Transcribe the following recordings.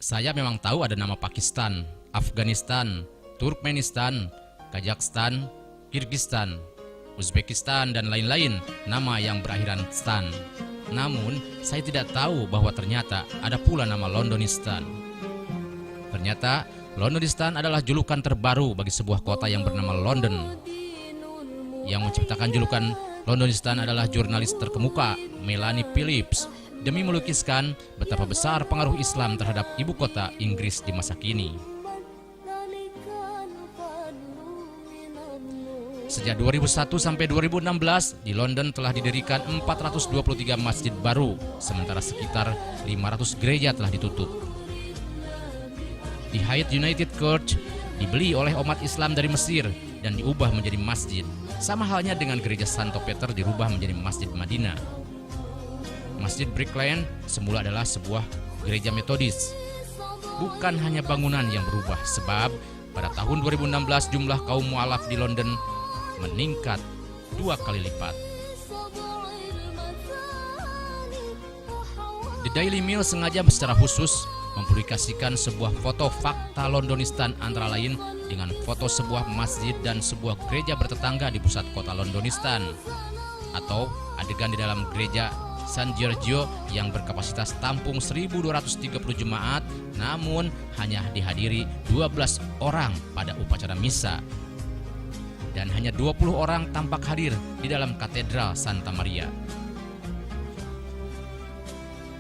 Saya memang tahu ada nama Pakistan, Afghanistan, Turkmenistan, Kazakhstan, Kyrgyzstan, Uzbekistan, dan lain-lain nama yang berakhiran stan. Namun, saya tidak tahu bahwa ternyata ada pula nama Londonistan. Ternyata, Londonistan adalah julukan terbaru bagi sebuah kota yang bernama London. Yang menciptakan julukan Londonistan adalah jurnalis terkemuka Melanie Phillips demi melukiskan betapa besar pengaruh Islam terhadap ibu kota Inggris di masa kini. Sejak 2001 sampai 2016, di London telah didirikan 423 masjid baru, sementara sekitar 500 gereja telah ditutup. Di Hayat United Church dibeli oleh umat Islam dari Mesir dan diubah menjadi masjid. Sama halnya dengan gereja Santo Peter dirubah menjadi Masjid Madinah. Masjid Brick Lane semula adalah sebuah gereja Metodis. Bukan hanya bangunan yang berubah, sebab pada tahun 2016 jumlah kaum mualaf di London meningkat 2 kali lipat. The Daily Mail sengaja secara khusus mempublikasikan sebuah foto fakta Londonistan, antara lain dengan foto sebuah masjid dan sebuah gereja bertetangga di pusat kota Londonistan, atau adegan di dalam gereja San Giorgio yang berkapasitas tampung 1.230 jemaat, namun hanya dihadiri 12 orang pada upacara misa, dan hanya 20 orang tampak hadir di dalam katedral Santa Maria.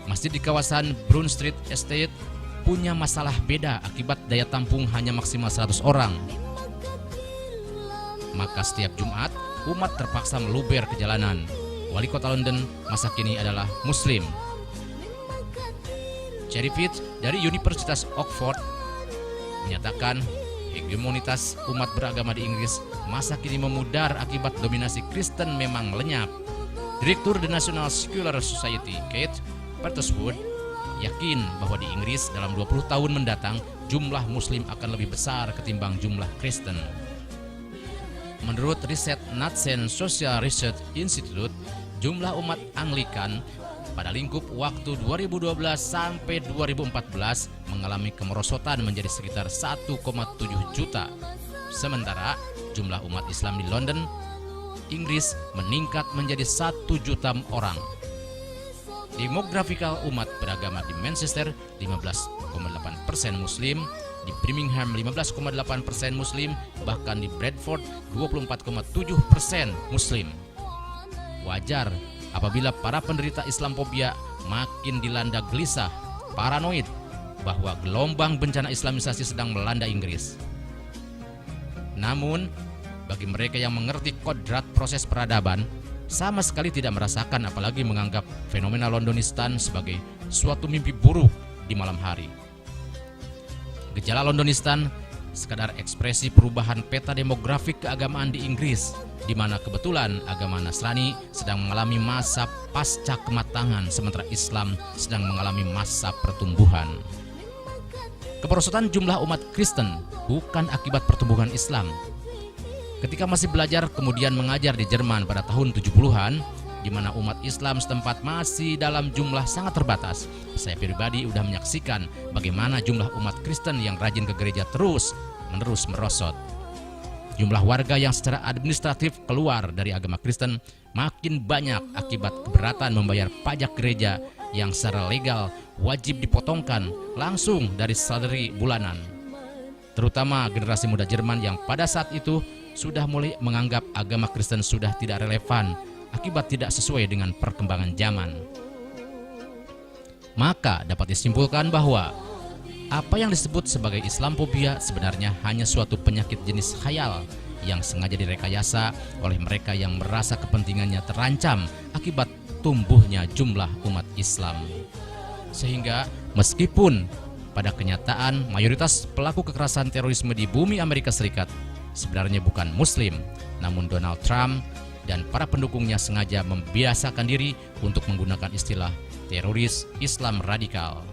Masjid di kawasan Brown Street Estate punya masalah beda akibat daya tampung hanya maksimal 100 orang. Maka setiap Jumat, umat terpaksa meluber ke jalanan. Wali kota London masa kini adalah Muslim. Cherry Fitch dari Universitas Oxford menyatakan hegemonitas umat beragama di Inggris masa kini memudar akibat dominasi Kristen memang lenyap. Direktur The National Secular Society, Kate Perteswood, yakin bahwa di Inggris dalam 20 tahun mendatang jumlah Muslim akan lebih besar ketimbang jumlah Kristen. Menurut riset Natsen Social Research Institute, jumlah umat Anglikan pada lingkup waktu 2012 sampai 2014 mengalami kemerosotan menjadi sekitar 1,7 juta. Sementara jumlah umat Islam di London, Inggris meningkat menjadi 1 juta orang. Demografikal umat beragama di Manchester 15,8% Muslim, di Birmingham 15,8% Muslim, bahkan di Bradford 24,7% Muslim. Wajar apabila para penderita Islamophobia makin dilanda gelisah, paranoid bahwa gelombang bencana Islamisasi sedang melanda Inggris. Namun, bagi mereka yang mengerti kodrat proses peradaban, sama sekali tidak merasakan apalagi menganggap fenomena Londonistan sebagai suatu mimpi buruk di malam hari. Gejala Londonistan sekadar ekspresi perubahan peta demografik keagamaan di Inggris, di mana kebetulan agama Nasrani sedang mengalami masa pasca kematangan sementara Islam sedang mengalami masa pertumbuhan. Kemerosotan jumlah umat Kristen bukan akibat pertumbuhan Islam. Ketika masih belajar kemudian mengajar di Jerman pada tahun 70-an, di mana umat Islam setempat masih dalam jumlah sangat terbatas, saya pribadi sudah menyaksikan bagaimana jumlah umat Kristen yang rajin ke gereja terus-menerus merosot. Jumlah warga yang secara administratif keluar dari agama Kristen makin banyak akibat keberatan membayar pajak gereja yang secara legal wajib dipotongkan langsung dari salary bulanan. Terutama generasi muda Jerman yang pada saat itu sudah mulai menganggap agama Kristen sudah tidak relevan akibat tidak sesuai dengan perkembangan zaman. Maka dapat disimpulkan bahwa apa yang disebut sebagai Islamophobia sebenarnya hanya suatu penyakit jenis khayal yang sengaja direkayasa oleh mereka yang merasa kepentingannya terancam akibat tumbuhnya jumlah umat Islam. Sehingga meskipun pada kenyataan mayoritas pelaku kekerasan terorisme di bumi Amerika Serikat sebenarnya bukan Muslim, namun Donald Trump dan para pendukungnya sengaja membiasakan diri untuk menggunakan istilah teroris Islam radikal.